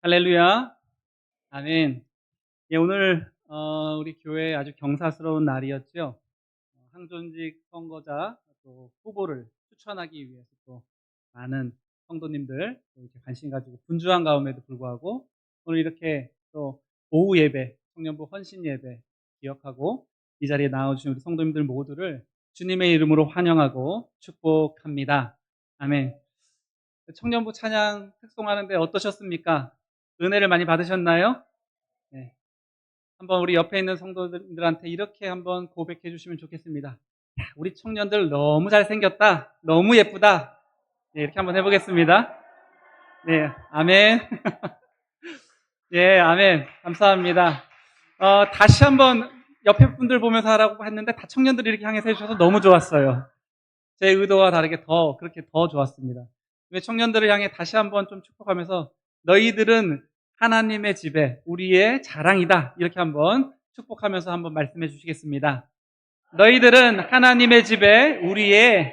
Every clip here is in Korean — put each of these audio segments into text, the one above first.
할렐루야. 아멘. 예, 오늘 우리 교회 아주 경사스러운 날이었죠. 항존직 선거자 또 후보를 추천하기 위해서 또 많은 성도님들 또 이렇게 관심 가지고 분주한 가운데도 불구하고 오늘 이렇게 또 오후 예배, 청년부 헌신 예배 기억하고 이 자리에 나와주신 우리 성도님들 모두를 주님의 이름으로 환영하고 축복합니다. 아멘. 청년부 찬양 특송하는데 어떠셨습니까? 은혜를 많이 받으셨나요? 네. 한번 우리 옆에 있는 성도들한테 이렇게 한번 고백해 주시면 좋겠습니다. 야, 우리 청년들 너무 잘생겼다. 너무 예쁘다. 네, 이렇게 한번 해보겠습니다. 네, 아멘. 예, 아멘. 감사합니다. 다시 한번 옆에 분들 보면서 하라고 했는데 다 청년들이 이렇게 향해서 해주셔서 너무 좋았어요. 제 의도와 다르게 그렇게 더 좋았습니다. 청년들을 향해 다시 한번 좀 축복하면서 너희들은 하나님의 집에 우리의 자랑이다. 이렇게 한번 축복하면서 한번 말씀해 주시겠습니다. 너희들은 하나님의 집에 우리의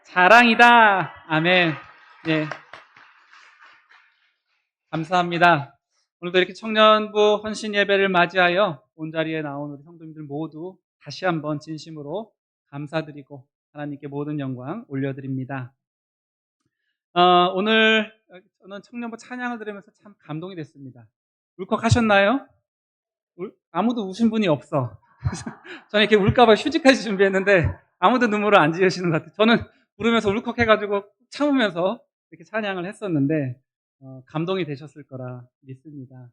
자랑이다. 아멘. 네. 감사합니다. 오늘도 이렇게 청년부 헌신 예배를 맞이하여 온 자리에 나온 우리 성도님들 모두 다시 한번 진심으로 감사드리고 하나님께 모든 영광 올려드립니다. 오늘 저는 청년부 찬양을 들으면서 참 감동이 됐습니다. 울컥하셨나요? 아무도 우신 분이 없어. 저는 이렇게 울까봐 휴지까지 준비했는데 아무도 눈물을 안 지으시는 것 같아요. 저는 울으면서 울컥해가지고 참으면서 이렇게 찬양을 했었는데 감동이 되셨을 거라 믿습니다.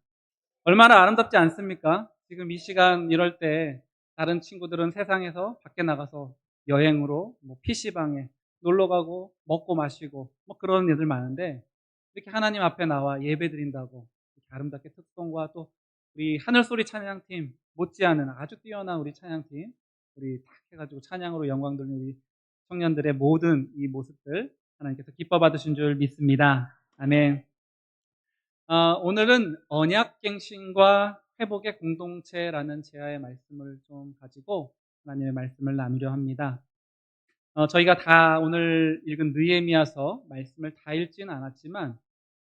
얼마나 아름답지 않습니까? 지금 이 시간 이럴 때 다른 친구들은 세상에서 밖에 나가서 여행으로 PC방에 놀러 가고 먹고 마시고 그런 애들 많은데 이렇게 하나님 앞에 나와 예배 드린다고 이렇게 아름답게 특송과 또 우리 하늘소리 찬양팀 못지않은 아주 뛰어난 우리 찬양팀 우리 딱 해가지고 찬양으로 영광 돌리는 우리 청년들의 모든 이 모습들 하나님께서 기뻐 받으신 줄 믿습니다. 아멘. 오늘은 언약갱신과 회복의 공동체라는 제아의 말씀을 좀 가지고 하나님의 말씀을 나누려 합니다. 저희가 다 오늘 읽은 느헤미야서 말씀을 다 읽지는 않았지만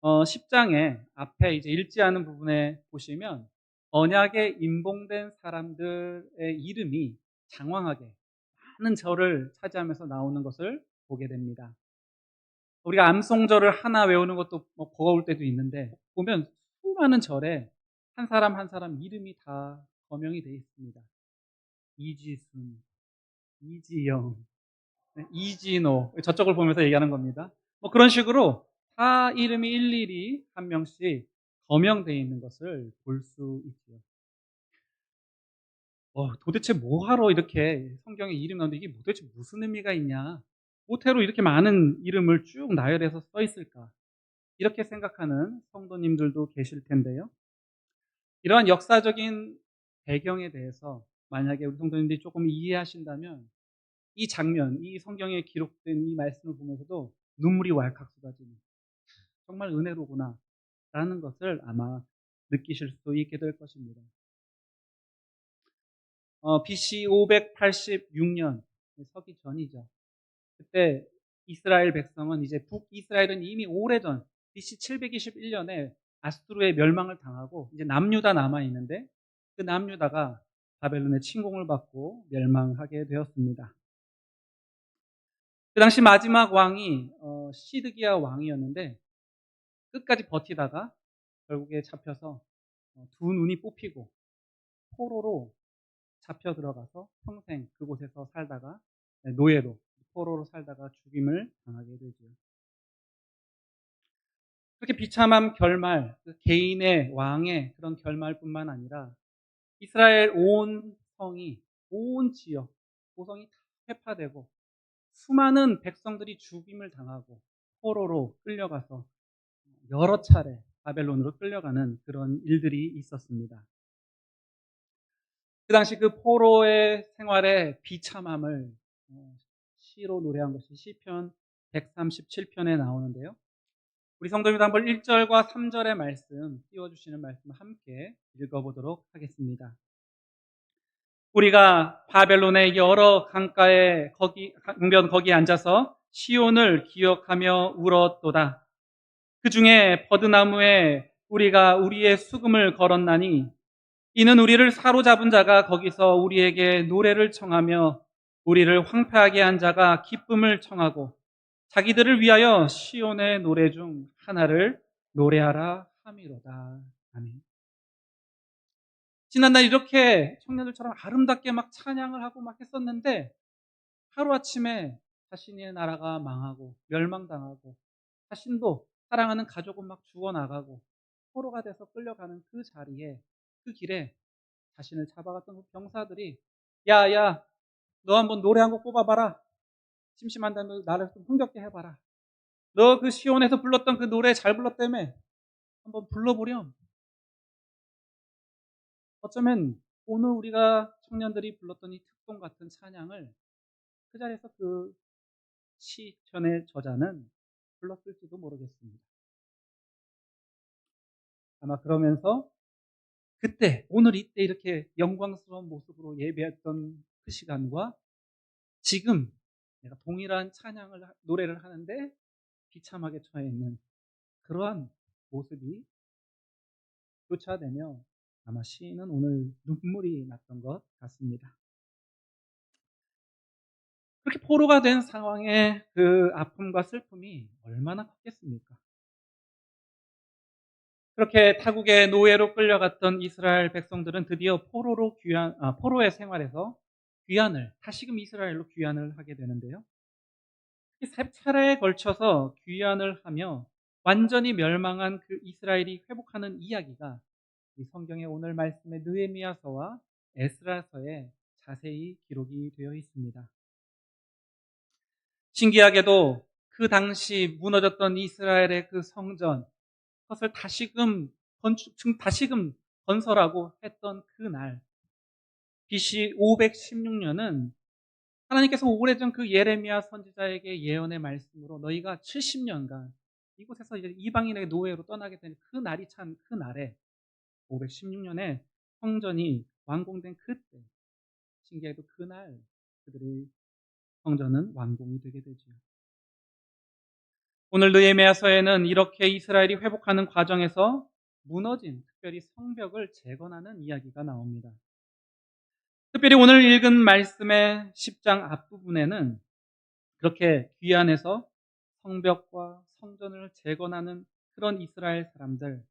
10장에 앞에 이제 읽지 않은 부분에 보시면 언약에 임봉된 사람들의 이름이 장황하게 많은 절을 차지하면서 나오는 것을 보게 됩니다. 우리가 암송절을 하나 외우는 것도 버거울 때도 있는데 보면 수많은 절에 한 사람 한 사람 이름이 다 거명이 되어 있습니다. 이지순, 이지영, 이진호, 저쪽을 보면서 얘기하는 겁니다. 그런 식으로 다 이름이 일일이 한 명씩 거명되어 있는 것을 볼 수 있죠. 도대체 뭐하러 이렇게 성경에 이름 넣는데 이게 도대체 무슨 의미가 있냐? 모태로 이렇게 많은 이름을 쭉 나열해서 써 있을까? 이렇게 생각하는 성도님들도 계실 텐데요. 이러한 역사적인 배경에 대해서 만약에 우리 성도님들이 조금 이해하신다면 이 장면, 이 성경에 기록된 이 말씀을 보면서도 눈물이 왈칵 쏟아지는 정말 은혜로구나 라는 것을 아마 느끼실 수 있게 될 것입니다. BC 586년 서기 전이죠. 그때 이스라엘 백성은 이제 북이스라엘은 이미 오래전 BC 721년에 아수르의 멸망을 당하고 이제 남유다 남아 있는데 그 남유다가 바벨론의 침공을 받고 멸망하게 되었습니다. 그 당시 마지막 왕이 시드기야 왕이었는데 끝까지 버티다가 결국에 잡혀서 두 눈이 뽑히고 포로로 잡혀 들어가서 평생 그곳에서 살다가 노예로 포로로 살다가 죽임을 당하게 되죠. 그렇게 비참한 결말, 개인의 왕의 그런 결말뿐만 아니라 이스라엘 온 성이, 온 지역, 고성이 다 회파되고 수많은 백성들이 죽임을 당하고 포로로 끌려가서 여러 차례 바벨론으로 끌려가는 그런 일들이 있었습니다. 그 당시 그 포로의 생활의 비참함을 시로 노래한 것이 시편 137편에 나오는데요. 우리 성도님들 한번 1절과 3절의 말씀 띄워주시는 말씀 함께 읽어보도록 하겠습니다. 우리가 바벨론의 여러 강가에 강변 거기에 앉아서 시온을 기억하며 울었도다. 그 중에 버드나무에 우리가 우리의 수금을 걸었나니 이는 우리를 사로잡은 자가 거기서 우리에게 노래를 청하며 우리를 황폐하게 한 자가 기쁨을 청하고 자기들을 위하여 시온의 노래 중 하나를 노래하라 함이로다. 아멘. 지난날 이렇게 청년들처럼 아름답게 막 찬양을 하고 막 했었는데 하루아침에 자신의 나라가 망하고 멸망당하고 자신도 사랑하는 가족은 막 죽어나가고 포로가 돼서 끌려가는 그 자리에 그 길에 자신을 잡아갔던 그 병사들이 야, 너 한번 노래 한 곡 뽑아봐라. 심심한다면 나를 좀 흥겹게 해봐라. 너 그 시온에서 불렀던 그 노래 잘 불렀다며 한번 불러보렴. 어쩌면 오늘 우리가 청년들이 불렀던 이 특송 같은 찬양을 그 자리에서 그 시편의 저자는 불렀을지도 모르겠습니다. 아마 그러면서 그때 오늘 이때 이렇게 영광스러운 모습으로 예배했던 그 시간과 지금 내가 동일한 찬양을 노래를 하는데 비참하게 처해 있는 그러한 모습이 교차되며 아마 시인은 오늘 눈물이 났던 것 같습니다. 그렇게 포로가 된 상황의 그 아픔과 슬픔이 얼마나 컸겠습니까? 그렇게 타국의 노예로 끌려갔던 이스라엘 백성들은 드디어 포로의 생활에서 다시금 이스라엘로 귀환을 하게 되는데요. 세 차례에 걸쳐서 귀환을 하며 완전히 멸망한 그 이스라엘이 회복하는 이야기가 이 성경의 오늘 말씀의 느헤미야서와 에스라서에 자세히 기록이 되어 있습니다. 신기하게도 그 당시 무너졌던 이스라엘의 그 성전, 그것을 다시금 건설하고 했던 그날, BC 516년은 하나님께서 오래전 그 예레미야 선지자에게 예언의 말씀으로 너희가 70년간 이곳에서 이제 이방인의 노예로 떠나게 된 그 날이 찬 그 날에 516년에 성전이 완공된 그때, 신기하게도 그날 그들의 성전은 완공이 되게 되죠. 오늘 느헤미야서에는 이렇게 이스라엘이 회복하는 과정에서 무너진 특별히 성벽을 재건하는 이야기가 나옵니다. 특별히 오늘 읽은 말씀의 10장 앞부분에는 그렇게 귀환해서 성벽과 성전을 재건하는 그런 이스라엘 사람들,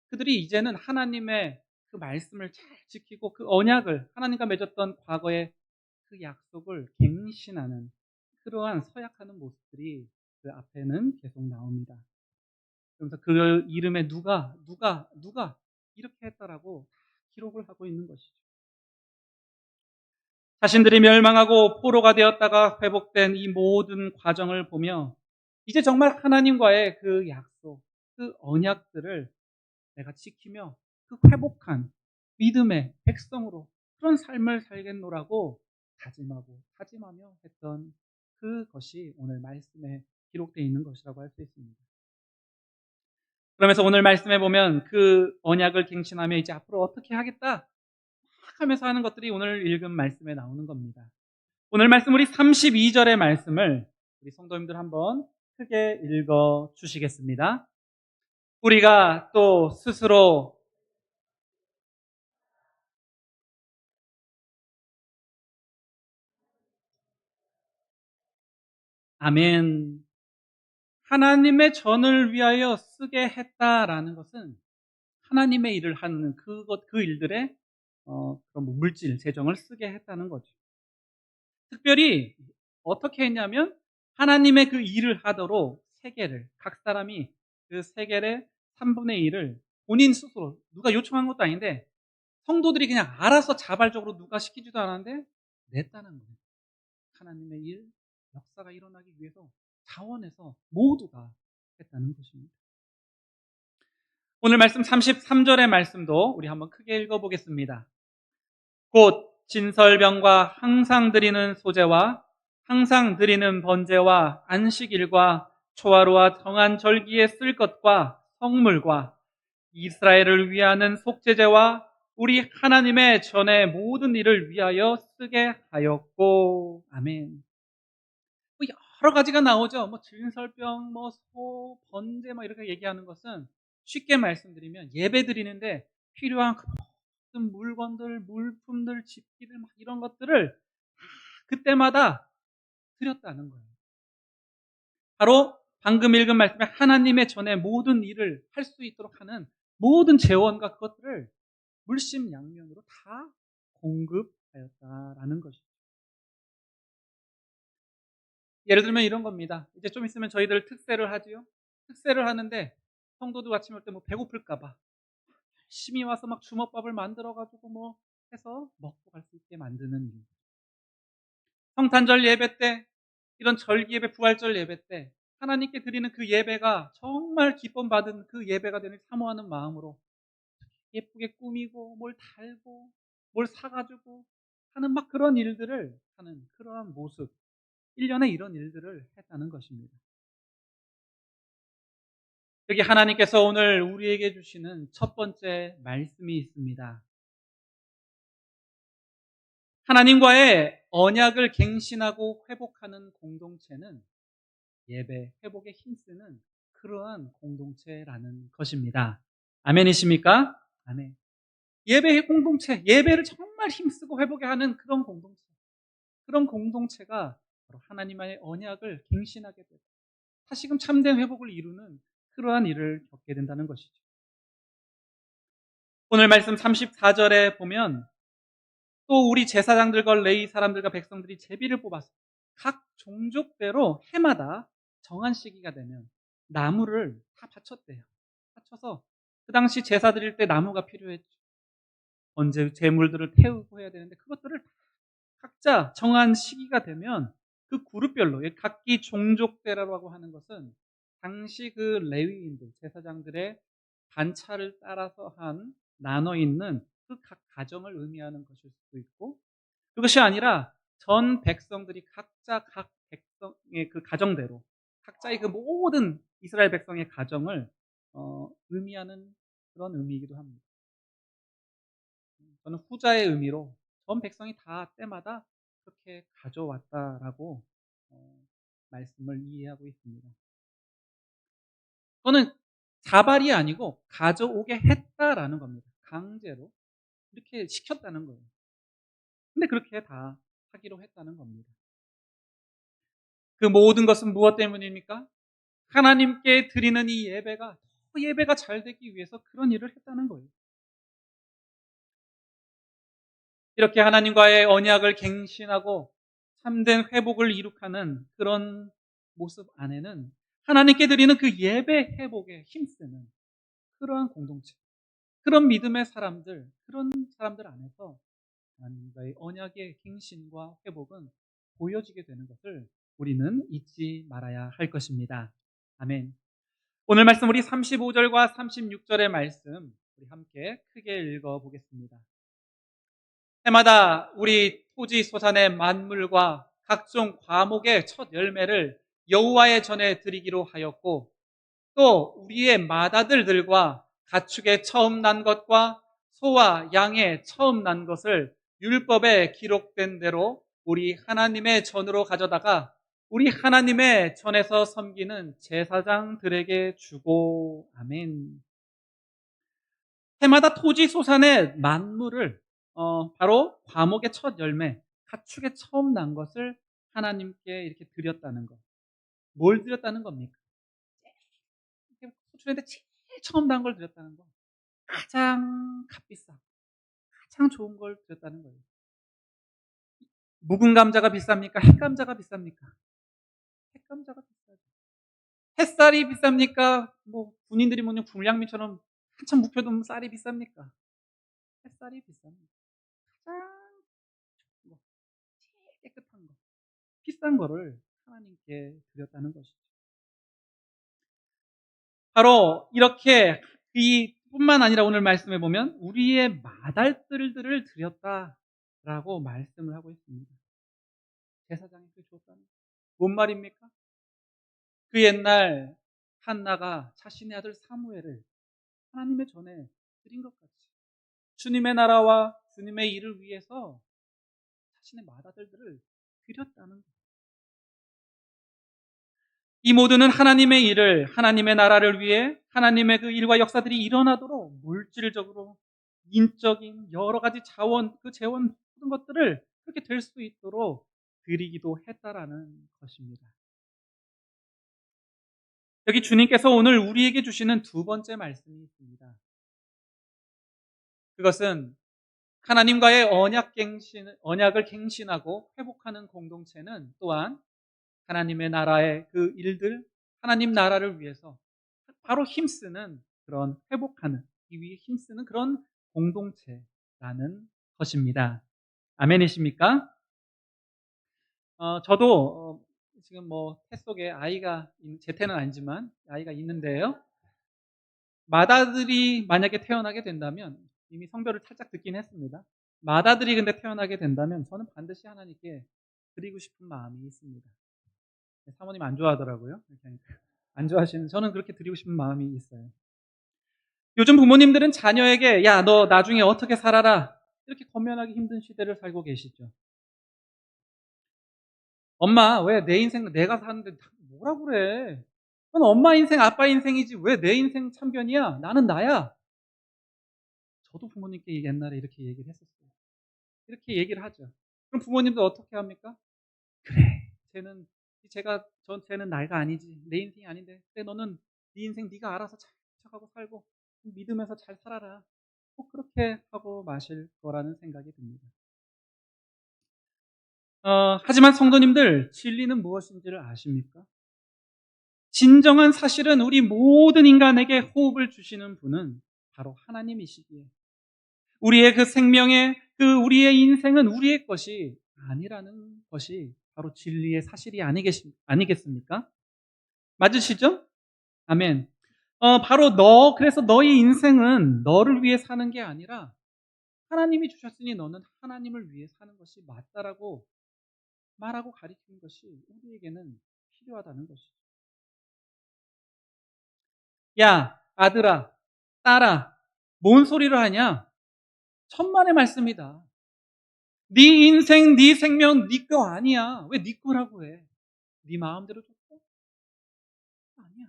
그들이 이제는 하나님의 그 말씀을 잘 지키고 그 언약을 하나님과 맺었던 과거의 그 약속을 갱신하는 그러한 서약하는 모습들이 그 앞에는 계속 나옵니다. 그래서 그 이름에 누가 이렇게 했다라고 기록을 하고 있는 것이죠. 자신들이 멸망하고 포로가 되었다가 회복된 이 모든 과정을 보며 이제 정말 하나님과의 그 약속, 그 언약들을 내가 지키며 그 회복한 믿음의 백성으로 그런 삶을 살겠노라고 다짐하며 했던 그것이 오늘 말씀에 기록되어 있는 것이라고 할 수 있습니다. 그러면서 오늘 말씀에 보면 그 언약을 갱신하며 이제 앞으로 어떻게 하겠다 막 하면서 하는 것들이 오늘 읽은 말씀에 나오는 겁니다. 오늘 말씀 우리 32절의 말씀을 우리 성도님들 한번 크게 읽어 주시겠습니다. 우리가 또 스스로 아멘. 하나님의 전을 위하여 쓰게 했다라는 것은 하나님의 일을 하는 그 일들의 그런 물질, 재정을 쓰게 했다는 거죠. 특별히 어떻게 했냐면 하나님의 그 일을 하도록 각 사람이 그 세겔의 3분의 1을 본인 스스로 누가 요청한 것도 아닌데 성도들이 그냥 알아서 자발적으로 누가 시키지도 않았는데 냈다는 거예요. 하나님의 일, 역사가 일어나기 위해서 자원해서 모두가 했다는 것입니다. 오늘 말씀 33절의 말씀도 우리 한번 크게 읽어보겠습니다. 곧 진설병과 항상 드리는 소제와 항상 드리는 번제와 안식일과 초하루와 정한 절기에 쓸 것과 성물과 이스라엘을 위하는 속죄제와 우리 하나님의 전의 모든 일을 위하여 쓰게 하였고 아멘. 여러 가지가 나오죠. 진설병, 번제 이렇게 얘기하는 것은 쉽게 말씀드리면 예배드리는데 필요한 그 모든 물건들, 물품들, 집기들 막 이런 것들을 그때마다 드렸다는 거예요. 바로 방금 읽은 말씀에 하나님의 전에 모든 일을 할 수 있도록 하는 모든 재원과 그것들을 물심양면으로 다 공급하였다라는 것이죠. 예를 들면 이런 겁니다. 이제 좀 있으면 저희들 특세를 하지요. 특세를 하는데 성도들 아침 올 때 뭐 배고플까 봐 열심히 와서 막 주먹밥을 만들어 가지고 뭐 해서 먹고 갈 수 있게 만드는 일. 성탄절 예배 때, 이런 절기 예배, 부활절 예배 때 하나님께 드리는 그 예배가 정말 기쁨 받은 그 예배가 되는 사모하는 마음으로 예쁘게 꾸미고 뭘 달고 뭘 사가지고 하는 막 그런 일들을 하는 그러한 모습, 1년에 이런 일들을 했다는 것입니다. 여기 하나님께서 오늘 우리에게 주시는 첫 번째 말씀이 있습니다. 하나님과의 언약을 갱신하고 회복하는 공동체는 예배, 회복에 힘쓰는 그러한 공동체라는 것입니다. 아멘이십니까? 아멘. 예배의 공동체, 예배를 정말 힘쓰고 회복해 하는 그런 공동체. 그런 공동체가 바로 하나님의 언약을 갱신하게 되고 다시금 참된 회복을 이루는 그러한 일을 겪게 된다는 것이죠. 오늘 말씀 34절에 보면 또 우리 제사장들과 레위 사람들과 백성들이 제비를 뽑아서 각 종족대로 해마다 정한 시기가 되면 나무를 다 바쳤대요. 바쳐서 그 당시 제사 드릴 때 나무가 필요했죠. 언제 제물들을 태우고 해야 되는데 그것들을 각자 정한 시기가 되면 그 그룹별로 각기 종족대라고 하는 것은 당시 그 레위인들 제사장들의 반차를 따라서 한 나눠 있는 그 각 가정을 의미하는 것일 수도 있고 그것이 아니라 전 백성들이 각자 각 백성의 그 가정대로 각자의 그 모든 이스라엘 백성의 가정을 의미하는 그런 의미이기도 합니다. 저는 후자의 의미로 전 백성이 다 때마다 그렇게 가져왔다라고 말씀을 이해하고 있습니다. 그거는 자발이 아니고 가져오게 했다라는 겁니다. 강제로 이렇게 시켰다는 거예요. 근데 그렇게 다 하기로 했다는 겁니다. 그 모든 것은 무엇 때문입니까? 하나님께 드리는 이 예배가 더 예배가 잘 되기 위해서 그런 일을 했다는 거예요. 이렇게 하나님과의 언약을 갱신하고 참된 회복을 이룩하는 그런 모습 안에는 하나님께 드리는 그 예배 회복에 힘쓰는 그러한 공동체, 그런 믿음의 사람들, 그런 사람들 안에서 하나님과의 언약의 갱신과 회복은 보여지게 되는 것을 우리는 잊지 말아야 할 것입니다. 아멘. 오늘 말씀 우리 35절과 36절의 말씀 우리 함께 크게 읽어 보겠습니다. 해마다 우리 토지 소산의 만물과 각종 과목의 첫 열매를 여호와의 전에 드리기로 하였고 또 우리의 맏아들들과 가축의 처음 난 것과 소와 양의 처음 난 것을 율법에 기록된 대로 우리 하나님의 전으로 가져다가 우리 하나님의 전에서 섬기는 제사장들에게 주고 아멘. 해마다 토지 소산의 만물을 바로 과목의 첫 열매, 가축의 처음 난 것을 하나님께 이렇게 드렸다는 것. 뭘 드렸다는 겁니까? 소출했는데 제일 처음 난 걸 드렸다는 거. 가장 값비싸, 가장 좋은 걸 드렸다는 거예요. 묵은 감자가 비쌉니까? 햇감자가 비쌉니까? 햇감자가 비싸죠. 햇살이 비쌉니까? 뭐 군인들이 먹는 불량미처럼 한참 묵혀둔 쌀이 비쌉니까? 햇살이 비쌉니다. 가장 좋은 거, 제일 깨끗한 거, 비싼 거를 하나님께 드렸다는 것이죠. 바로 이렇게 이 뿐만 아니라 오늘 말씀에 보면 우리의 맏아들들을 드렸다라고 말씀을 하고 있습니다. 제사장에게 줬다는 뭔 말입니까? 그 옛날 한나가 자신의 아들 사무엘을 하나님의 전에 드린 것 같이 주님의 나라와 주님의 일을 위해서 자신의 맏아들들을 드렸다는 것. 이 모두는 하나님의 일을, 하나님의 나라를 위해 하나님의 그 일과 역사들이 일어나도록 물질적으로, 인적인 여러 가지 자원, 그 재원 모든 것들을 그렇게 될 수 있도록 드리기도 했다라는 것입니다. 여기 주님께서 오늘 우리에게 주시는 두 번째 말씀이 있습니다. 그것은 하나님과의 언약을 갱신하고 회복하는 공동체는 또한 하나님의 나라의 그 일들, 하나님 나라를 위해서 바로 힘쓰는 그런 회복하는, 이 위해 힘쓰는 그런 공동체라는 것입니다. 아멘이십니까? 저도 지금 뭐 태 속에 제 태는 아니지만 아이가 있는데요. 맏아들이 만약에 태어나게 된다면, 이미 성별을 살짝 듣긴 했습니다. 맏아들이 근데 태어나게 된다면 저는 반드시 하나님께 드리고 싶은 마음이 있습니다. 사모님 안 좋아하더라고요. 이렇게 하니까. 안 좋아하시는, 저는 그렇게 드리고 싶은 마음이 있어요. 요즘 부모님들은 자녀에게 야, 너 나중에 어떻게 살아라, 이렇게 권면하기 힘든 시대를 살고 계시죠. 엄마, 왜 내 인생 내가 사는데 뭐라 그래? 넌 엄마 인생, 아빠 인생이지 왜 내 인생 참견이야? 나는 나야. 저도 부모님께 옛날에 이렇게 얘기를 했었어요. 이렇게 얘기를 하죠. 그럼 부모님도 어떻게 합니까? 그래, 쟤는 나이가 아니지. 내 인생이 아닌데. 근데 너는 네 인생 네가 알아서 잘 척하고 살고 믿으면서 잘 살아라. 꼭 그렇게 하고 마실 거라는 생각이 듭니다. 하지만 성도님들, 진리는 무엇인지를 아십니까? 진정한 사실은 우리 모든 인간에게 호흡을 주시는 분은 바로 하나님이시기에 우리의 그 생명의 우리의 인생은 우리의 것이 아니라는 것이 바로 진리의 사실이 아니겠습니까? 맞으시죠? 아멘. 그래서 너의 인생은 너를 위해 사는 게 아니라 하나님이 주셨으니 너는 하나님을 위해 사는 것이 맞다라고 말하고 가르치는 것이 우리에게는 필요하다는 것이죠. 야, 아들아, 딸아, 뭔 소리를 하냐? 천만의 말씀이다. 네 인생, 네 생명, 네 거 아니야. 왜 네 거라고 해? 네 마음대로 줬어? 아니야.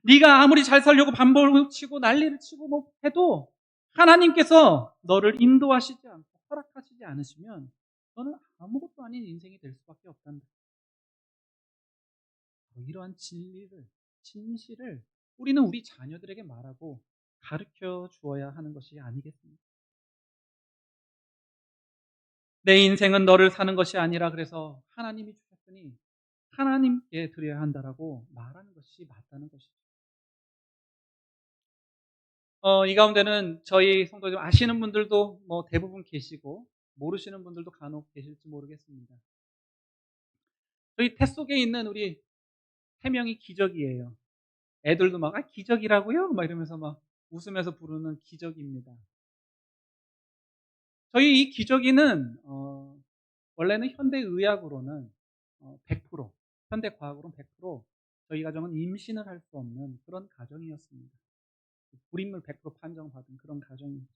네가 아무리 잘 살려고 반복을 치고 난리를 치고 뭐 해도 하나님께서 너를 인도하시지 않고 허락하시지 않으시면 너는 아무것도 아닌 인생이 될 수밖에 없단다. 이러한 진실을 우리는 우리 자녀들에게 말하고 가르쳐 주어야 하는 것이 아니겠습니까? 내 인생은 너를 사는 것이 아니라 그래서 하나님이 주셨으니 하나님께 드려야 한다라고 말하는 것이 맞다는 것이죠. 이 가운데는 저희 성도님 아시는 분들도 뭐 대부분 계시고 모르시는 분들도 간혹 계실지 모르겠습니다. 저희 태 속에 있는 우리 3명이 기적이에요. 애들도 막 기적이라고요? 막 이러면서 막 웃으면서 부르는 기적입니다. 저희 이 기저귀는 원래는 현대의학으로는 100%, 현대과학으로는 100% 저희 가정은 임신을 할 수 없는 그런 가정이었습니다. 불임물 100% 판정받은 그런 가정이었죠.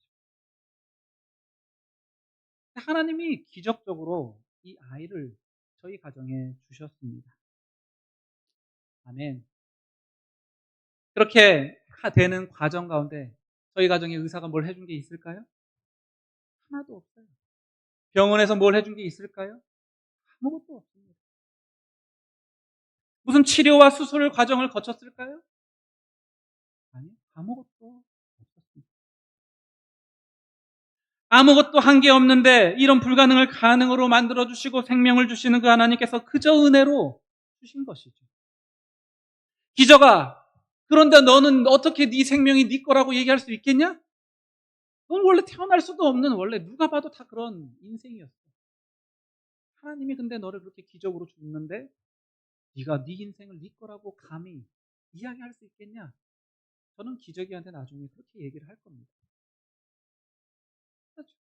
하나님이 기적적으로 이 아이를 저희 가정에 주셨습니다. 아멘. 그렇게 되는 과정 가운데 저희 가정의 의사가 뭘 해준 게 있을까요? 하나도 없어요. 병원에서 뭘 해준 게 있을까요? 아무것도 없습니다. 무슨 치료와 수술 과정을 거쳤을까요? 아니요. 아무것도 없었습니다. 아무것도 한 게 없는데 이런 불가능을 가능으로 만들어주시고 생명을 주시는 그 하나님께서 그저 은혜로 주신 것이죠. 기적아, 그런데 너는 어떻게 네 생명이 네 거라고 얘기할 수 있겠냐? 넌 원래 태어날 수도 없는, 원래 누가 봐도 다 그런 인생이었어. 하나님이 근데 너를 그렇게 기적으로 줬는데 네가 네 인생을 네 거라고 감히 이야기할 수 있겠냐? 저는 기적이한테 나중에 그렇게 얘기를 할 겁니다. 그렇죠?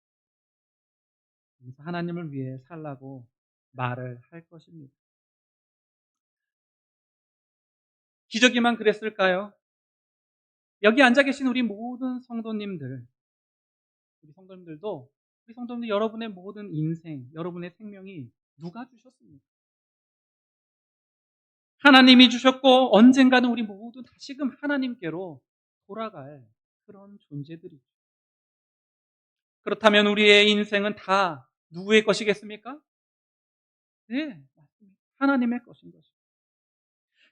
그래서 하나님을 위해 살라고 말을 할 것입니다. 기적이만 그랬을까요? 여기 앉아 계신 우리 모든 성도님들, 우리 성도님들 여러분의 모든 인생, 여러분의 생명이 누가 주셨습니까? 하나님이 주셨고 언젠가는 우리 모두 다시금 하나님께로 돌아갈 그런 존재들이죠. 그렇다면 우리의 인생은 다 누구의 것이겠습니까? 네, 맞습니다. 하나님의 것인 것입니다.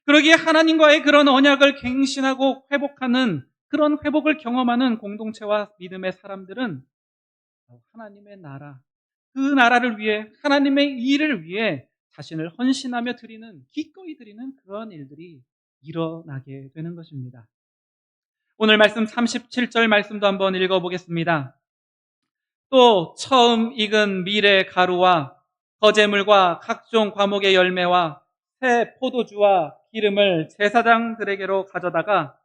그러기에 하나님과의 그런 언약을 갱신하고 회복하는 그런 회복을 경험하는 공동체와 믿음의 사람들은 하나님의 나라, 그 나라를 위해 하나님의 일을 위해 자신을 헌신하며 드리는 기꺼이 드리는 그런 일들이 일어나게 되는 것입니다. 오늘 말씀 37절 말씀도 한번 읽어보겠습니다. 또 처음 익은 밀의 가루와 거제물과 각종 과목의 열매와 새 포도주와 기름을 제사장들에게로 가져다가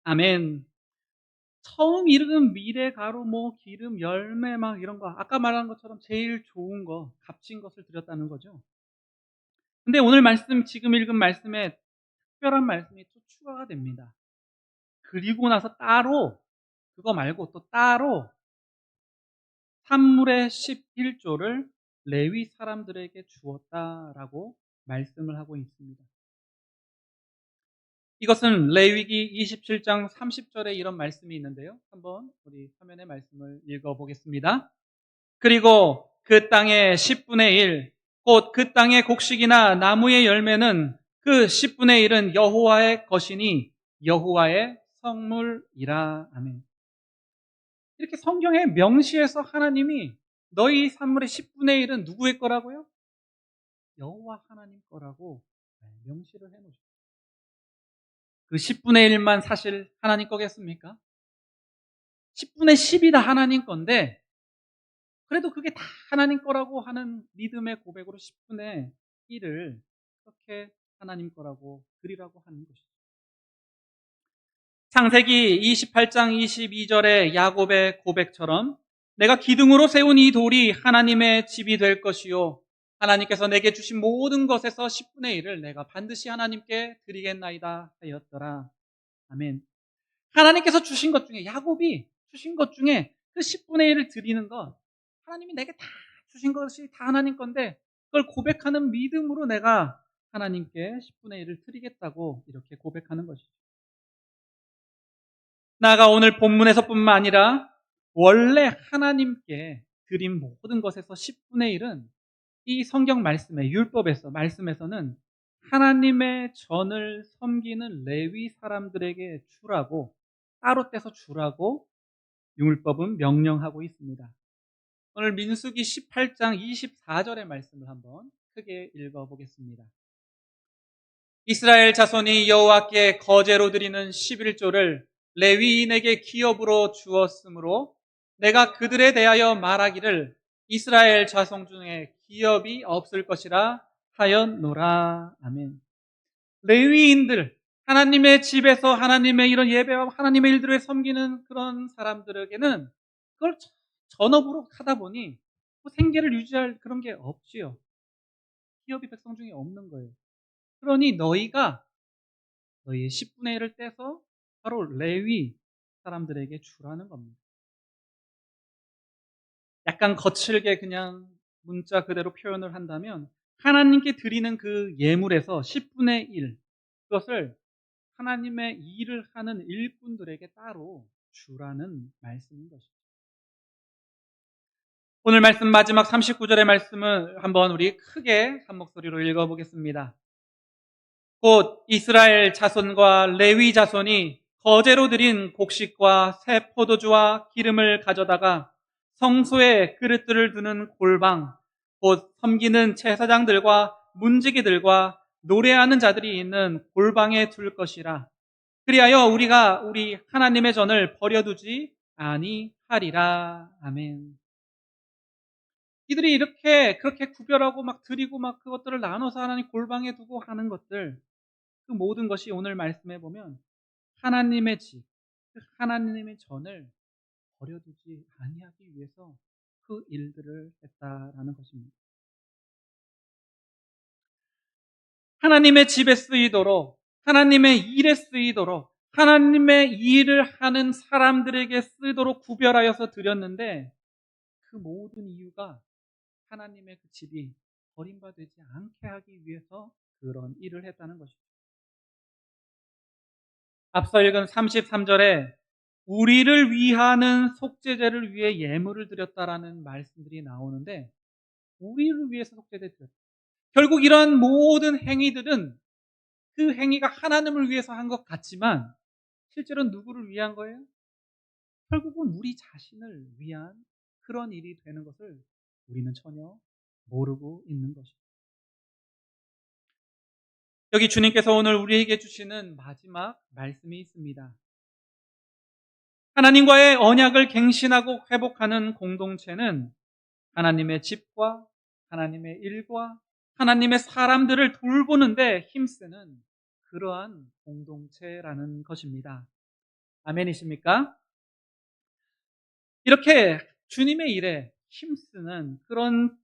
아멘. 처음 익은 밀의 가루, 뭐 기름, 열매 막 이런 거 아까 말한 것처럼 제일 좋은 거, 값진 것을 드렸다는 거죠. 근데 오늘 말씀 지금 읽은 말씀에 특별한 말씀이 또 추가가 됩니다. 그리고 나서 따로 그거 말고 또 따로 산물의 11조를 레위 사람들에게 주었다라고 말씀을 하고 있습니다. 이것은 레위기 27장 30절에 이런 말씀이 있는데요. 한번 우리 화면의 말씀을 읽어보겠습니다. 그리고 그 땅의 10분의 1, 곧 그 땅의 곡식이나 나무의 열매는 그 10분의 1은 여호와의 것이니 여호와의 성물이라. 아멘. 이렇게 성경에 명시해서 하나님이 너희 산물의 10분의 1은 누구의 거라고요? 여호와 하나님 거라고 명시를 해놓으셨어요. 그 10분의 1만 사실 하나님 거겠습니까? 10분의 10이 다 하나님 건데 그래도 그게 다 하나님 거라고 하는 믿음의 고백으로 10분의 1을 그렇게 하나님 거라고 드리라고 하는 것이죠. 창세기 28장 22절의 야곱의 고백처럼 내가 기둥으로 세운 이 돌이 하나님의 집이 될 것이요 하나님께서 내게 주신 모든 것에서 10분의 1을 내가 반드시 하나님께 드리겠나이다 하였더라. 아멘. 하나님께서 주신 것 중에 야곱이 주신 것 중에 그 10분의 1을 드리는 것 하나님이 내게 다 주신 것이 다 하나님 건데 그걸 고백하는 믿음으로 내가 하나님께 10분의 1을 드리겠다고 이렇게 고백하는 것이죠. 나아가 오늘 본문에서뿐만 아니라 원래 하나님께 드린 모든 것에서 10분의 1은 이 성경 말씀의 율법에서 말씀에서는 하나님의 전을 섬기는 레위 사람들에게 주라고 따로 떼서 주라고 율법은 명령하고 있습니다. 오늘 민수기 18장 24절의 말씀을 한번 크게 읽어보겠습니다. 이스라엘 자손이 여호와께 거제로 드리는 11조를 레위인에게 기업으로 주었으므로 내가 그들에 대하여 말하기를 이스라엘 자손 중에 기업이 없을 것이라 하였노라. 아멘. 레위인들, 하나님의 집에서 하나님의 이런 예배와 하나님의 일들을 섬기는 그런 사람들에게는 그걸 전업으로 하다 보니 생계를 유지할 그런 게 없지요. 기업이 백성 중에 없는 거예요. 그러니 너희가 너희의 10분의 1을 떼서 바로 레위 사람들에게 주라는 겁니다. 약간 거칠게 그냥 문자 그대로 표현을 한다면 하나님께 드리는 그 예물에서 10분의 1 그것을 하나님의 일을 하는 일꾼들에게 따로 주라는 말씀인 것입니다. 오늘 말씀 마지막 39절의 말씀을 한번 우리 크게 한 목소리로 읽어보겠습니다. 곧 이스라엘 자손과 레위 자손이 거제로 드린 곡식과 새 포도주와 기름을 가져다가 성소에 그릇들을 두는 골방, 곧 섬기는 제사장들과 문지기들과 노래하는 자들이 있는 골방에 둘 것이라. 그리하여 우리가 우리 하나님의 전을 버려두지 아니하리라. 아멘. 이들이 이렇게 그렇게 구별하고 막 드리고 막 그것들을 나눠서 하나님 골방에 두고 하는 것들 그 모든 것이 오늘 말씀해 보면 하나님의 집, 그 하나님의 전을 버려두지 아니하기 위해서 그 일들을 했다라는 것입니다. 하나님의 집에 쓰이도록, 하나님의 일에 쓰이도록, 하나님의 일을 하는 사람들에게 쓰도록 구별하여서 드렸는데, 그 모든 이유가 하나님의 그 집이 버림받지 않게 하기 위해서 그런 일을 했다는 것이죠. 앞서 읽은 33절에 우리를 위하는 속죄제를 위해 예물을 드렸다라는 말씀들이 나오는데, 우리를 위해서 속죄제를 드렸다. 결국 이러한 모든 행위들은 그 행위가 하나님을 위해서 한 것 같지만 실제로는 누구를 위한 거예요? 결국은 우리 자신을 위한 그런 일이 되는 것을 우리는 전혀 모르고 있는 것이죠. 여기 주님께서 오늘 우리에게 주시는 마지막 말씀이 있습니다. 하나님과의 언약을 갱신하고 회복하는 공동체는 하나님의 집과 하나님의 일과 하나님의 사람들을 돌보는데 힘쓰는 그러한 공동체라는 것입니다. 아멘이십니까? 이렇게 주님의 일에 힘쓰는 그런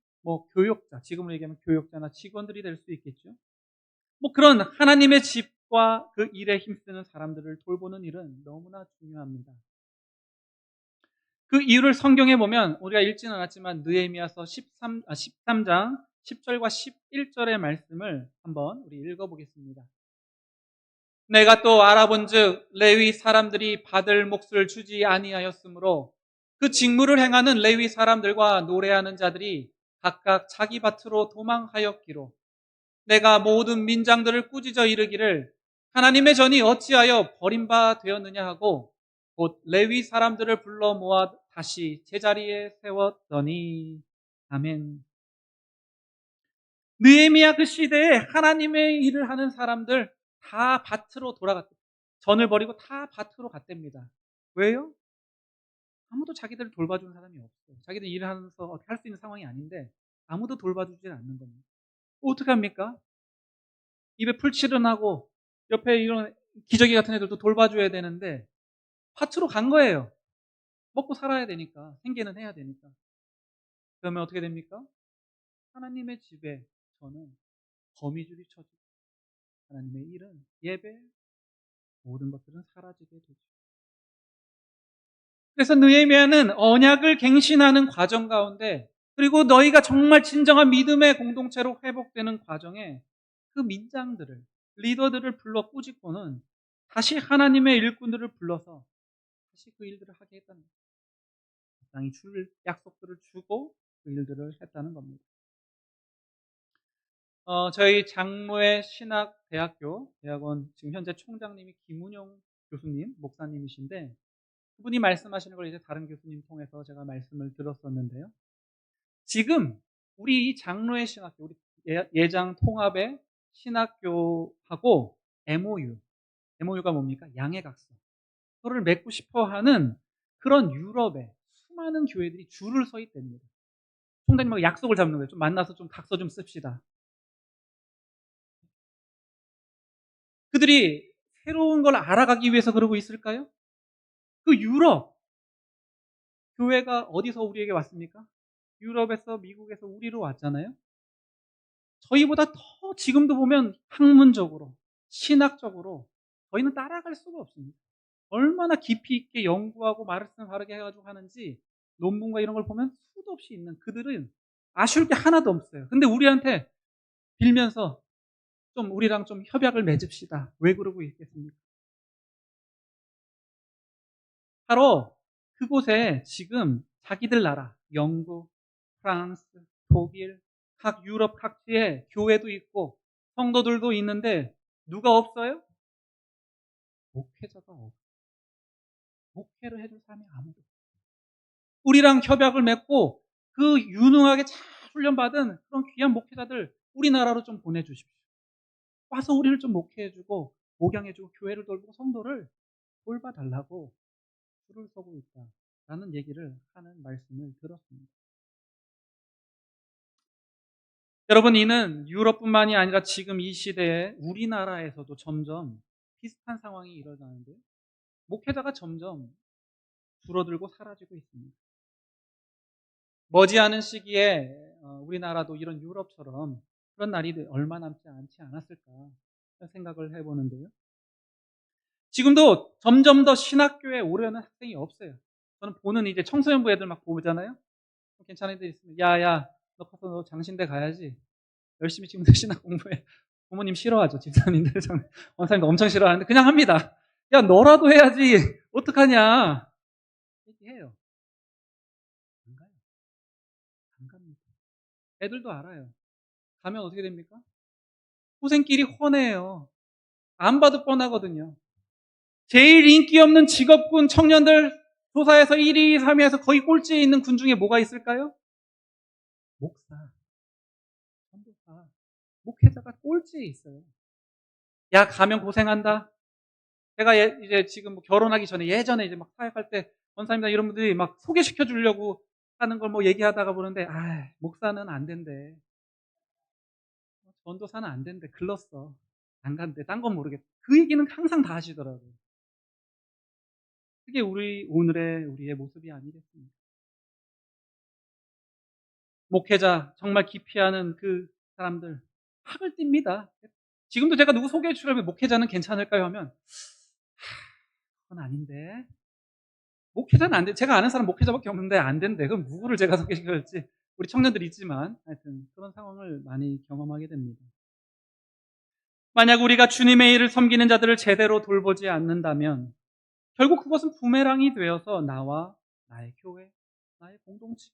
교역자, 지금으로 얘기하면 교역자나 직원들이 될 수 있겠죠. 그런 하나님의 집과 그 일에 힘쓰는 사람들을 돌보는 일은 너무나 중요합니다. 그 이유를 성경에 보면 우리가 읽지는 않았지만 느헤미야서 13장 10절과 11절의 말씀을 한번 우리 읽어보겠습니다. 내가 또 알아본즉 레위 사람들이 받을 몫을 주지 아니하였으므로 그 직무를 행하는 레위 사람들과 노래하는 자들이 각각 자기 밭으로 도망하였기로 내가 모든 민장들을 꾸짖어 이르기를 하나님의 전이 어찌하여 버림바 되었느냐 하고 곧 레위 사람들을 불러 모아 다시 제자리에 세웠더니 아멘. 느헤미야 그 시대에 하나님의 일을 하는 사람들 다 밭으로 돌아갔대요. 전을 버리고 다 밭으로 갔답니다. 왜요? 아무도 자기들을 돌봐주는 사람이 없어요. 자기들 일을 하면서 어떻게 할 수 있는 상황이 아닌데 아무도 돌봐주지 않는 겁니다. 어떻게 합니까? 입에 풀칠은 하고 옆에 이런 기저귀 같은 애들도 돌봐줘야 되는데 밭으로 간 거예요. 먹고 살아야 되니까, 생계는 해야 되니까. 그러면 어떻게 됩니까? 하나님의 집에 저는 거미줄이 쳐지고 하나님의 일은 예배 모든 것들은 사라지게 되죠. 그래서 느헤미야는 언약을 갱신하는 과정 가운데 그리고 너희가 정말 진정한 믿음의 공동체로 회복되는 과정에 그 민장들을 리더들을 불러 꾸짖고는 다시 하나님의 일꾼들을 불러서 다시 그 일들을 하게 했다는 거예요. 적당히 줄 약속들을 주고 그 일들을 했다는 겁니다. 저희 장로의 신학대학교 대학원 지금 현재 총장님이 김운영 교수님, 목사님이신데 그분이 말씀하시는 걸 이제 다른 교수님 통해서 제가 말씀을 들었었는데요. 지금 우리 이 장로의 신학교, 우리 예장 통합의 신학교하고 MOU가 뭡니까? 양해각서. 그거를 맺고 싶어 하는 그런 유럽의 수많은 교회들이 줄을 서 있답니다. 총장님하고 약속을 잡는 거예요. 좀 만나서 좀 각서 좀 씁시다. 그들이 새로운 걸 알아가기 위해서 그러고 있을까요? 그 유럽 교회가 어디서 우리에게 왔습니까? 유럽에서 미국에서 우리로 왔잖아요. 저희보다 더 지금도 보면 학문적으로 신학적으로 저희는 따라갈 수가 없습니다. 얼마나 깊이 있게 연구하고 말씀 바르게 해가지고 하는지 논문과 이런 걸 보면 수도 없이 있는 그들은 아쉬울 게 하나도 없어요. 근데 우리한테 빌면서 좀 우리랑 좀 협약을 맺읍시다. 왜 그러고 있겠습니까? 바로 그곳에 지금 자기들 나라, 영국, 프랑스, 독일, 각 유럽 각지에 교회도 있고 성도들도 있는데 누가 없어요? 목회자가 없어요. 목회를 해줄 사람이 아무도 없어요. 우리랑 협약을 맺고 그 유능하게 잘 훈련받은 그런 귀한 목회자들 우리나라로 좀 보내주십시오. 와서 우리를 좀 목회해주고 목양해주고 교회를 돌보고 성도를 돌봐달라고 줄을 서고 있다라는 얘기를 하는 말씀을 들었습니다. 여러분, 이는 유럽뿐만이 아니라 지금 이 시대에 우리나라에서도 점점 비슷한 상황이 일어나는데 목회자가 점점 줄어들고 사라지고 있습니다. 머지않은 시기에 우리나라도 이런 유럽처럼 그런 날이 얼마 남지 않지 않았을까 생각을 해보는데요. 지금도 점점 더 신학교에 오려는 학생이 없어요. 저는 보는 이제 청소년부 애들 막 보잖아요. 괜찮은 애들 있으면 야야 너 커서 너 장신대 가야지. 열심히 지금도 신학 공부해. 부모님 싫어하죠. 집사님들, 원사님도 엄청 싫어하는데 그냥 합니다. 야 너라도 해야지. 어떡하냐. 얘기해요. 안 가요. 안 갑니다. 애들도 알아요. 가면 어떻게 됩니까? 고생길이 훤해요. 안 봐도 뻔하거든요. 제일 인기 없는 직업군 청년들 조사에서 1위, 3위에서 거의 꼴찌에 있는 군 중에 뭐가 있을까요? 목사, 전도사, 목회자가 꼴찌에 있어요. 야 가면 고생한다. 제가 이제 지금 뭐 결혼하기 전에 예전에 이제 막 사역할 때 원사님이나 이런 분들이 막 소개시켜 주려고 하는 걸 뭐 얘기하다가 보는데 목사는 안 된대. 전도사는 안 된대. 글렀어. 안 간대. 딴 건 모르겠다. 그 얘기는 항상 다 하시더라고요. 그게 우리의 모습이 아니겠습니까? 목회자, 정말 기피하는 그 사람들, 학을 띱니다. 지금도 제가 누구 소개해 주려면 목회자는 괜찮을까요? 하면, 그건 아닌데. 목회자는 안 돼. 제가 아는 사람 목회자밖에 없는데 안 된대. 그럼 누구를 제가 소개시켜줄지. 우리 청년들이 있지만, 하여튼 그런 상황을 많이 경험하게 됩니다. 만약 우리가 주님의 일을 섬기는 자들을 제대로 돌보지 않는다면, 결국 그것은 부메랑이 되어서 나와 나의 교회, 나의 공동체,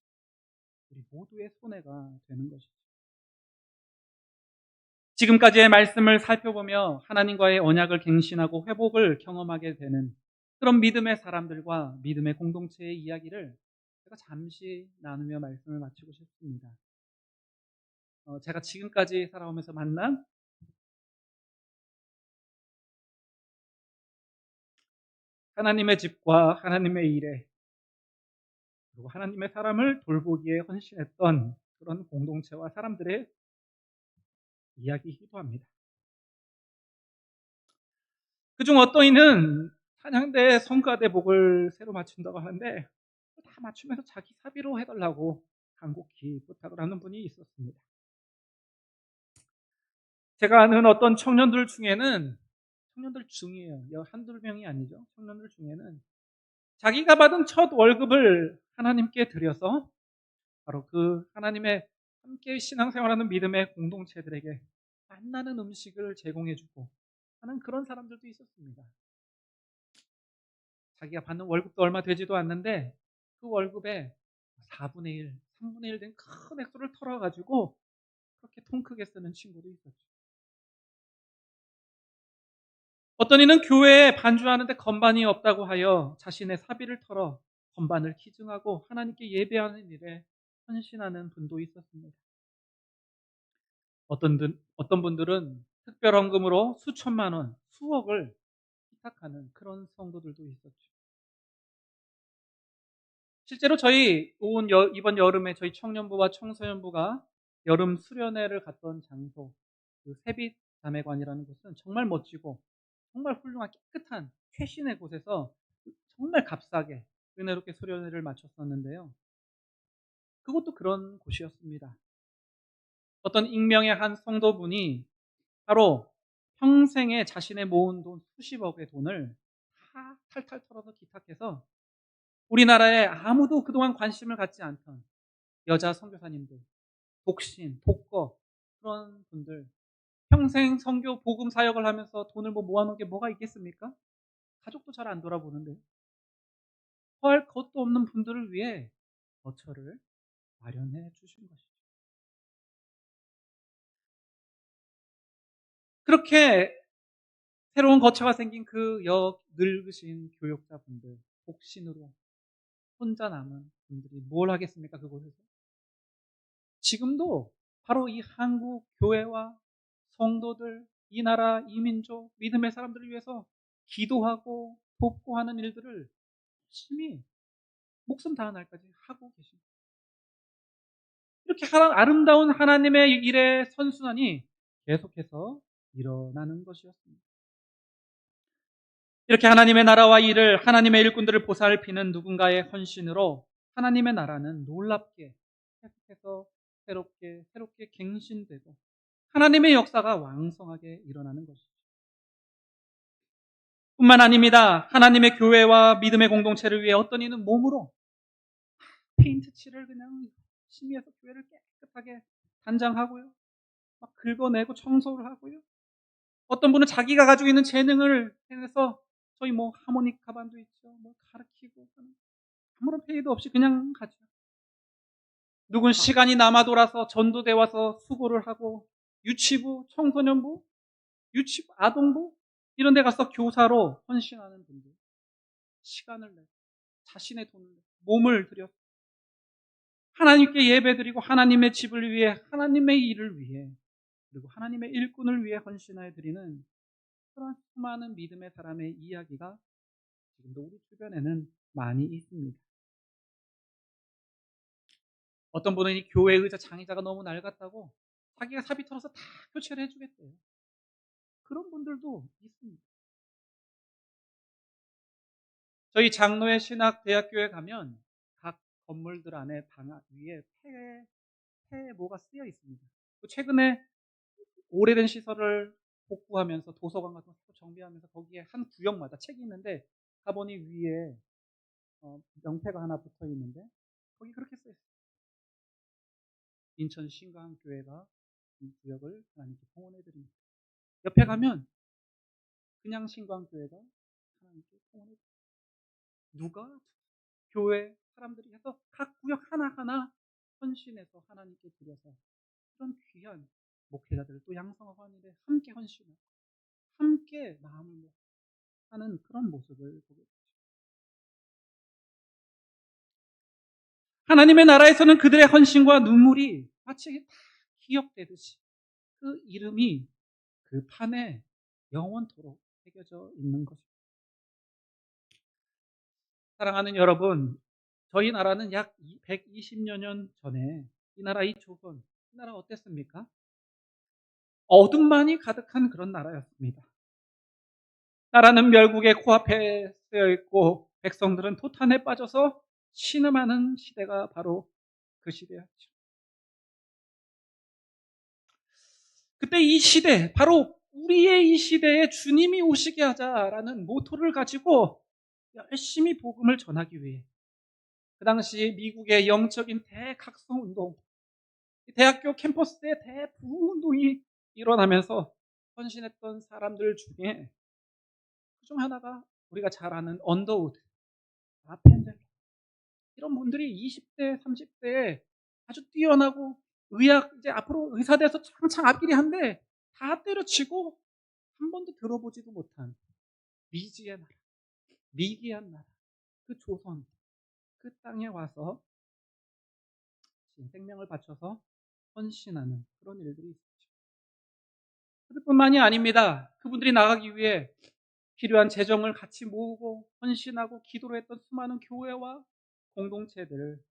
우리 모두의 손해가 되는 것이죠. 지금까지의 말씀을 살펴보며 하나님과의 언약을 갱신하고 회복을 경험하게 되는 그런 믿음의 사람들과 믿음의 공동체의 이야기를 제가 잠시 나누며 말씀을 마치고 싶습니다. 제가 지금까지 살아오면서 만난 하나님의 집과 하나님의 일에 그리고 하나님의 사람을 돌보기에 헌신했던 그런 공동체와 사람들의 이야기이기도 합니다. 그중 어떤 이는 찬양대 성가대복을 새로 맞춘다고 하는데 다 맞추면서 자기 사비로 해달라고 간곡히 부탁을 하는 분이 있었습니다. 제가 아는 어떤 청년들 중이에요. 한두 명이 아니죠. 청년들 중에는 자기가 받은 첫 월급을 하나님께 드려서 바로 그 하나님의 함께 신앙생활하는 믿음의 공동체들에게 만나는 음식을 제공해주고 하는 그런 사람들도 있었습니다. 자기가 받는 월급도 얼마 되지도 않는데 그 월급에 4분의 1, 3분의 1 된 큰 액수를 털어가지고 그렇게 통 크게 쓰는 친구도 있었죠. 어떤 이는 교회에 반주하는데 건반이 없다고 하여 자신의 사비를 털어 건반을 기증하고 하나님께 예배하는 일에 헌신하는 분도 있었습니다. 어떤 분들은 특별 헌금으로 수천만 원, 수억을 기탁하는 그런 성도들도 있었죠. 실제로 이번 여름에 저희 청년부와 청소년부가 여름 수련회를 갔던 장소, 그 세빛 자매관이라는 곳은 정말 멋지고 정말 훌륭한 깨끗한 최신의 곳에서 정말 값싸게 은혜롭게 수련회를 마쳤었는데요. 그것도 그런 곳이었습니다. 어떤 익명의 한 성도분이 바로 평생에 자신의 모은 돈 수십억의 돈을 다 탈탈 털어서 기탁해서 우리나라에 아무도 그동안 관심을 갖지 않던 여자 선교사님들, 독신, 독거 그런 분들 평생 선교 복음 사역을 하면서 돈을 모아놓은 게 뭐가 있겠습니까? 가족도 잘 안 돌아보는데 할 것도 없는 분들을 위해 거처를 마련해 주신 것이죠. 그렇게 새로운 거처가 생긴 그 늙으신 교역자분들, 복신으로 혼자 남은 분들이 뭘 하겠습니까? 그곳에서. 지금도 바로 이 한국 교회와 성도들, 이 나라, 이 민족, 믿음의 사람들을 위해서 기도하고 돕고 하는 일들을 열심히 목숨 다한 날까지 하고 계십니다. 이렇게 아름다운 하나님의 일의 선순환이 계속해서 일어나는 것이었습니다. 이렇게 하나님의 나라와 일을 하나님의 일꾼들을 보살피는 누군가의 헌신으로 하나님의 나라는 놀랍게 계속해서 새롭게 갱신되고 하나님의 역사가 왕성하게 일어나는 것이죠. 뿐만 아닙니다. 하나님의 교회와 믿음의 공동체를 위해 어떤 이는 몸으로 페인트 칠을 그냥 열심히 해서 교회를 깨끗하게 단장하고요. 막 긁어내고 청소를 하고요. 어떤 분은 자기가 가지고 있는 재능을 해서 저희 뭐 하모니카 반도 있죠. 뭐 가르치고 하는 아무런 페이도 없이 그냥 가죠. 누군 시간이 남아 돌아서 전도대 와서 수고를 하고 유치부, 청소년부, 유치부, 아동부 이런 데 가서 교사로 헌신하는 분들 시간을 내고 자신의 돈을 내고 몸을 들여 하나님께 예배드리고 하나님의 집을 위해 하나님의 일을 위해 그리고 하나님의 일꾼을 위해 헌신하여 드리는 그런 수많은 믿음의 사람의 이야기가 지금도 우리 주변에는 많이 있습니다. 어떤 분은 이 교회 의자 장의자가 너무 낡았다고 자기가 사비 털어서 다 교체를 해주겠대요. 그런 분들도 있습니다. 저희 장로의 신학대학교에 가면 각 건물들 안에 방 위에 폐에 뭐가 쓰여 있습니다. 최근에 오래된 시설을 복구하면서 도서관 같은 거 정비하면서 거기에 한 구역마다 책이 있는데 가보니 위에 명패가 하나 붙어 있는데 거기 그렇게 써 있어요. 인천 신강교회가 이 구역을 하나님께 봉헌해 드립니다. 옆에 가면 그냥 신광교회가 하나님께 봉헌해 드립니다. 누가 교회 사람들이 해서 각 구역 하나하나 헌신해서 하나님께 드려서 그런 귀한 목회자들을 또 양성하고 하는데 함께 헌신하고 함께 마음을 하는 그런 모습을 보게 되죠. 하나님의 나라에서는 그들의 헌신과 눈물이 마치 다 기억되듯이 그 이름이 그 판에 영원토록 새겨져 있는 것입니다. 사랑하는 여러분, 저희 나라는 약 120여 년 전에 이 나라 이 조선, 이 나라 어땠습니까? 어둠만이 가득한 그런 나라였습니다. 나라는 멸국의 코앞에 쓰여 있고 백성들은 토탄에 빠져서 신음하는 시대가 바로 그 시대였죠. 그때 이 시대, 바로 우리의 이 시대에 주님이 오시게 하자라는 모토를 가지고 열심히 복음을 전하기 위해 그 당시 미국의 영적인 대각성운동, 대학교 캠퍼스에 대부흥운동이 일어나면서 헌신했던 사람들 중에 그중 하나가 우리가 잘 아는 언더우드, 라펜델러 이런 분들이 20대, 30대에 아주 뛰어나고 의학 이제 앞으로 의사 돼서 창창 앞길이 한데 다 때려치고 한 번도 들어보지도 못한 미지의 나라, 미개한 나라, 그 조선, 그 땅에 와서 생명을 바쳐서 헌신하는 그런 일들이 있었죠. 그뿐만이 아닙니다. 그분들이 나가기 위해 필요한 재정을 같이 모으고 헌신하고 기도를 했던 수많은 교회와 공동체들,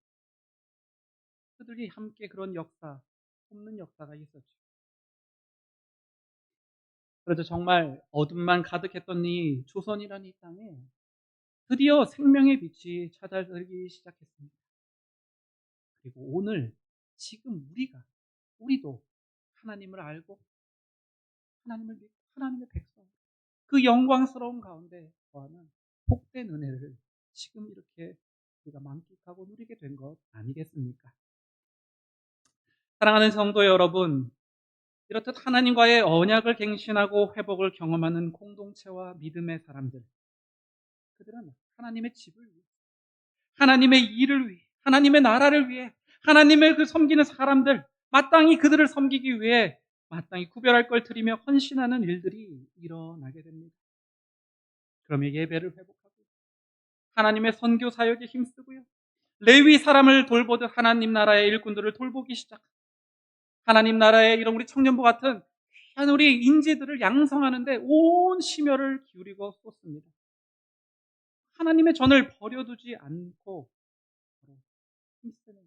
그들이 함께 그런 역사, 돕는 역사가 있었죠. 그래서 정말 어둠만 가득했던 이 조선이라는 이 땅에 드디어 생명의 빛이 찾아들기 시작했습니다. 그리고 오늘 지금 우리도 하나님을 알고 하나님을 믿고 하나님의 백성, 그 영광스러운 가운데 거하는 복된 은혜를 지금 이렇게 우리가 만끽하고 누리게 된 것 아니겠습니까? 사랑하는 성도 여러분, 이렇듯 하나님과의 언약을 갱신하고 회복을 경험하는 공동체와 믿음의 사람들, 그들은 하나님의 집을 위해, 하나님의 일을 위해, 하나님의 나라를 위해, 하나님의 그 섬기는 사람들, 마땅히 그들을 섬기기 위해 마땅히 구별할 걸 드리며 헌신하는 일들이 일어나게 됩니다. 그러면 예배를 회복하고 하나님의 선교 사역에 힘쓰고요, 레위 사람을 돌보듯 하나님 나라의 일꾼들을 돌보기 시작합니다. 하나님 나라의 이런 우리 청년부 같은 귀한 우리 인재들을 양성하는데 온 심혈을 기울이고 쏟습니다. 하나님의 전을 버려두지 않고 힘쓰는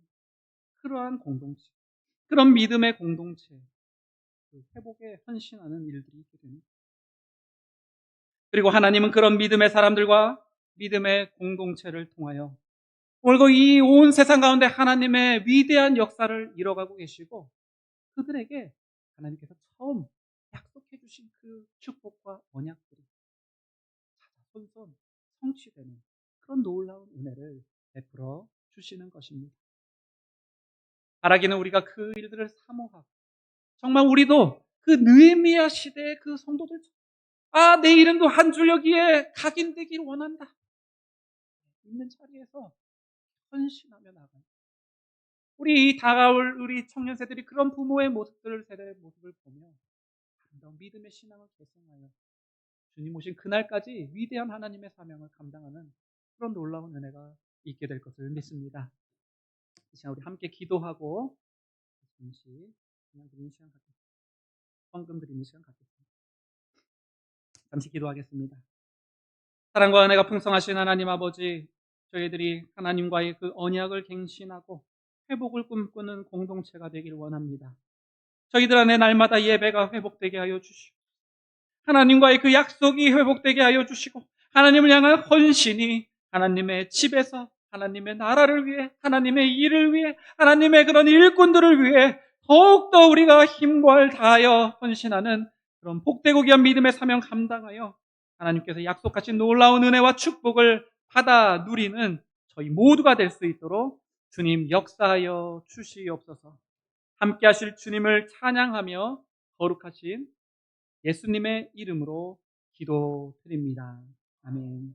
그러한 공동체, 그런 믿음의 공동체, 그 회복에 헌신하는 일들이 있게 됩니다. 그리고 하나님은 그런 믿음의 사람들과 믿음의 공동체를 통하여 오늘도 이 온 세상 가운데 하나님의 위대한 역사를 이뤄가고 계시고 그들에게 하나님께서 처음 약속해 주신 그 축복과 언약들이 자자손손 성취되는 그런 놀라운 은혜를 베풀어 주시는 것입니다. 바라기는 우리가 그 일들을 사모하고 정말 우리도 그 느헤미야 시대의 그 성도들, 내 이름도 한 줄 여기에 각인되길 원한다. 있는 자리에서 헌신하며 나가는 우리 다가올 우리 청년 세들이 그런 부모의 모습들을 세대의 모습을 보며 아름다운 믿음의 신앙을 계승하여 주님 오신 그날까지 위대한 하나님의 사명을 감당하는 그런 놀라운 은혜가 있게 될 것을 믿습니다. 이 시간 우리 함께 기도하고 잠시 그냥 드리는 시간 갖겠습니다. 헌금 드리는 시간 갖겠습니다. 잠시 기도하겠습니다. 사랑과 은혜가 풍성하신 하나님 아버지, 저희들이 하나님과의 그 언약을 갱신하고 회복을 꿈꾸는 공동체가 되길 원합니다. 저희들 안에 날마다 예배가 회복되게 하여 주시고 하나님과의 그 약속이 회복되게 하여 주시고 하나님을 향한 헌신이 하나님의 집에서 하나님의 나라를 위해 하나님의 일을 위해 하나님의 그런 일꾼들을 위해 더욱더 우리가 힘과 다하여 헌신하는 그런 복되고 귀한 믿음의 사명 감당하여 하나님께서 약속하신 놀라운 은혜와 축복을 받아 누리는 저희 모두가 될 수 있도록 주님 역사하여 주시옵소서. 함께 하실 주님을 찬양하며 거룩하신 예수님의 이름으로 기도드립니다. 아멘.